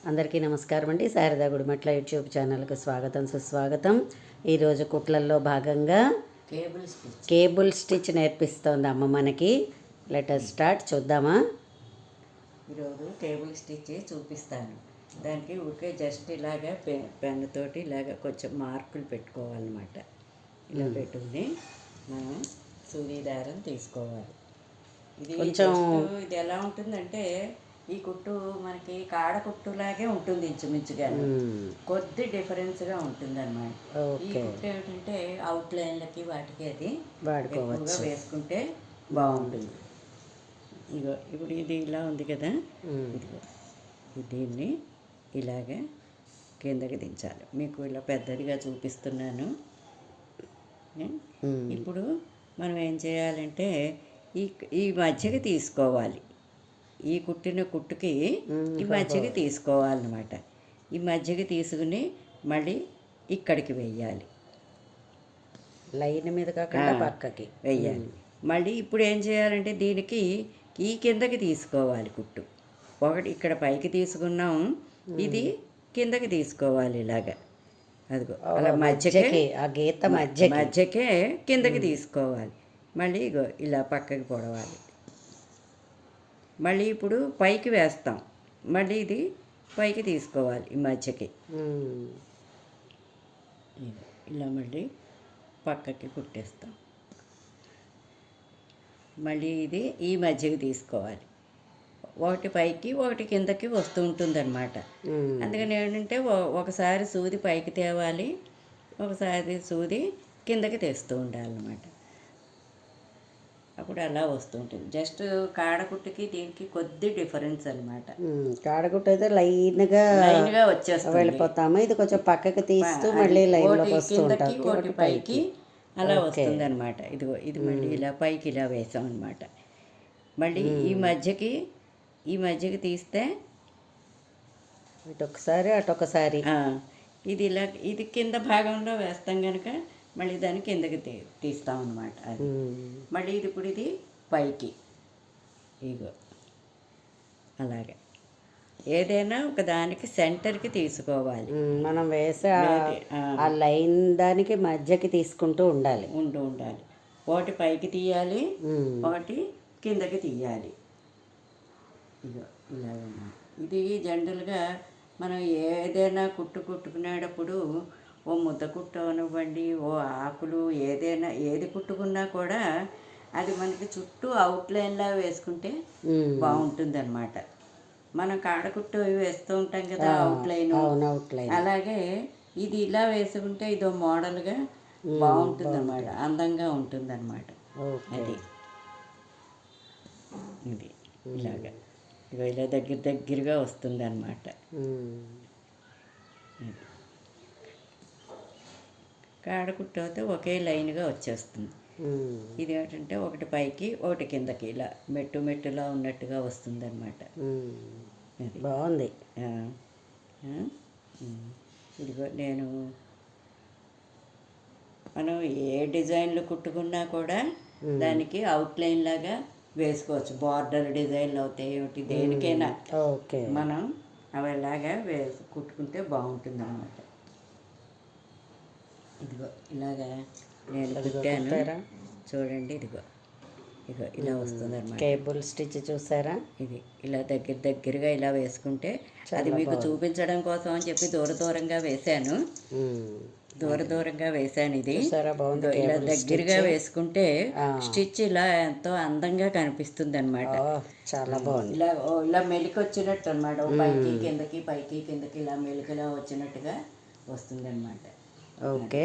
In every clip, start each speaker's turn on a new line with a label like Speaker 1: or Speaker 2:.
Speaker 1: అందరికీ నమస్కారం అండి. శారదా గుడిమెట్ల యూట్యూబ్ ఛానల్కి స్వాగతం సుస్వాగతం. ఈరోజు కుట్లల్లో భాగంగా కేబుల్ స్టిచ్ నేర్పిస్తోంది అమ్మ మనకి. Letter start. చూద్దామా?
Speaker 2: ఈరోజు కేబుల్ స్టిచ్ చూపిస్తాను. దానికి ఊరికే జస్ట్ ఇలాగా పెన్నుతోటి ఇలాగ కొంచెం మార్కులు పెట్టుకోవాలన్నమాట. ఇలా పెట్టుకుని మనం సూది దారం తీసుకోవాలి. ఇది ఎలా ఉంటుందంటే ఈ కుట్టు మనకి కాడ కుట్టులాగే ఉంటుంది ఇంచుమించుగా, కొద్ది డిఫరెన్స్గా ఉంటుంది అన్నమాట. ఈ కుట్టు ఏమిటంటే అవుట్లైన్లకి వాటికి అది ఎక్కువగా వేసుకుంటే బాగుంటుంది. ఇగో ఇప్పుడు ఇది ఇలా ఉంది కదా, ఇదిగో దీన్ని ఇలాగే కిందకి దించాలి. మీకు ఇలా పెద్దదిగా చూపిస్తున్నాను. ఇప్పుడు మనం ఏం చేయాలంటే ఈ మధ్యకి తీసుకోవాలి. ఈ కుట్టిన కుట్టుకి ఈ మధ్యకి తీసుకోవాలన్నమాట. ఈ మధ్యకి తీసుకుని మళ్ళీ ఇక్కడికి వెయ్యాలి,
Speaker 1: లైన్ మీద కాకుండా పక్కకి
Speaker 2: వెయ్యాలి. మళ్ళీ ఇప్పుడు ఏం చేయాలంటే దీనికి ఈ కిందకి తీసుకోవాలి కుట్టు. ఒకటి ఇక్కడ పైకి తీసుకున్నాం, ఇది కిందకి తీసుకోవాలి ఇలాగా. అదిగో అలా మధ్యకి
Speaker 1: ఆ గీత
Speaker 2: మధ్యకే కిందకి తీసుకోవాలి. మళ్ళీ ఇగో ఇలా పక్కకి పొడవాలి. మళ్ళీ ఇప్పుడు పైకి వేస్తాం, మళ్ళీ ఇది పైకి తీసుకోవాలి ఈ మధ్యకి. ఇలా మళ్ళీ పక్కకి కుట్టేస్తాం. మళ్ళీ ఇది ఈ మధ్యకి తీసుకోవాలి. ఒకటి పైకి ఒకటి కిందకి వస్తూ ఉంటుందన్నమాట. అందుకని ఏంటంటే ఒకసారి సూది పైకి తేవాలి, ఒకసారి సూది కిందకి తెస్తూ ఉండాలన్నమాట. అప్పుడు అలా వస్తూ ఉంటుంది. జస్ట్ కాడకుట్టుకి దీనికి కొద్ది డిఫరెన్స్ అనమాట.
Speaker 1: కాడకుట్టు అయితే లైన్గా
Speaker 2: వచ్చేస్తుంది,
Speaker 1: వెళ్ళిపోతాము. ఇది కొంచెం పక్కకి తీస్తూ మళ్ళీ లైన్లోకి వస్తూ ఉంటాం.
Speaker 2: ఒకటి పైకి అలా వస్తుంది అనమాట. ఇదిగో ఇది మళ్ళీ ఇలా పైకి ఇలా వేసాం అనమాట. మళ్ళీ ఈ మధ్యకి తీస్తే
Speaker 1: ఇటొకసారి అటొకసారి
Speaker 2: ఇది ఇలా ఇది కింద భాగంలో వేస్తాం కనుక మళ్ళీ దాన్ని కిందకి తీస్తాం అనమాట. అది మళ్ళీ ఇప్పుడు ఇది పైకి, ఇగో అలాగే ఏదైనా ఒక దానికి సెంటర్కి తీసుకోవాలి.
Speaker 1: మనం వేసే ఆ లైన్ దానికి మధ్యకి తీసుకుంటూ ఉండాలి.
Speaker 2: ఒకటి పైకి తీయాలి, ఒకటి కిందకి తీయాలి. ఇగో ఇలాగ. ఇది జనరల్గా మనం ఏదైనా కుట్టుకునేటప్పుడు ఓ ముద్ద కుట్టు అనివ్వండి, ఓ ఆకులు ఏదైనా ఏది కుట్టుకున్నా కూడా అది మనకి చుట్టూ అవుట్లైన్లా వేసుకుంటే బాగుంటుంది అనమాట. మనం కాడకుట్టు వేస్తూ ఉంటాం కదా అవుట్లైన్, అలాగే ఇది ఇలా వేసుకుంటే ఇదో మోడల్గా బాగుంటుంది అనమాట, అందంగా ఉంటుంది అనమాట. అది ఇది ఇలాగా ఇగో ఇలా దగ్గరగా వస్తుంది అనమాట. కాడకుట్టు అయితే ఒకే లైన్గా వచ్చేస్తుంది. ఇది ఏంటంటే ఒకటి పైకి ఒకటి కిందకి ఇలా మెట్టులా ఉన్నట్టుగా వస్తుంది అనమాట.
Speaker 1: బాగుంది.
Speaker 2: ఇదిగో మనం ఏ డిజైన్లు కుట్టుకున్నా కూడా దానికి అవుట్లైన్ లాగా వేసుకోవచ్చు. బార్డర్ డిజైన్లు అవుతాయి ఏమిటి, దేనికైనా మనం అవిలాగా కుట్టుకుంటే బాగుంటుంది అన్నమాట. ఇదిగో ఇలాగా నేను కుట్టాను చూడండి. ఇదిగో ఇలా వస్తుంది అన్నమాట.
Speaker 1: కేబుల్ స్టిచ్ చూసారా?
Speaker 2: ఇది ఇలా దగ్గరగా ఇలా వేసుకుంటే అది మీకు చూపించడం కోసం అని చెప్పి దూరంగా వేసాను. ఇది ఇలా దగ్గరగా వేసుకుంటే స్టిచ్ ఇలా ఎంతో అందంగా కనిపిస్తుంది అనమాట.
Speaker 1: చాలా బాగుంది.
Speaker 2: ఇలా మెలికి వచ్చినట్టు అనమాట. పైకి కిందకి ఇలా మెలికలా వచ్చినట్టుగా వస్తుంది అనమాట.
Speaker 1: ఓకే,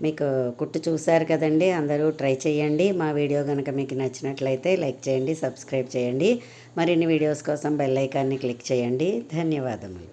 Speaker 1: మీకు కుట్టు చూశారు కదండి. అందరూ ట్రై చేయండి. మా వీడియో కనుక మీకు నచ్చినట్లయితే లైక్ చేయండి, సబ్స్క్రైబ్ చేయండి. మరిన్ని వీడియోస్ కోసం బెల్ ఐకాన్ని క్లిక్ చేయండి. ధన్యవాదములు.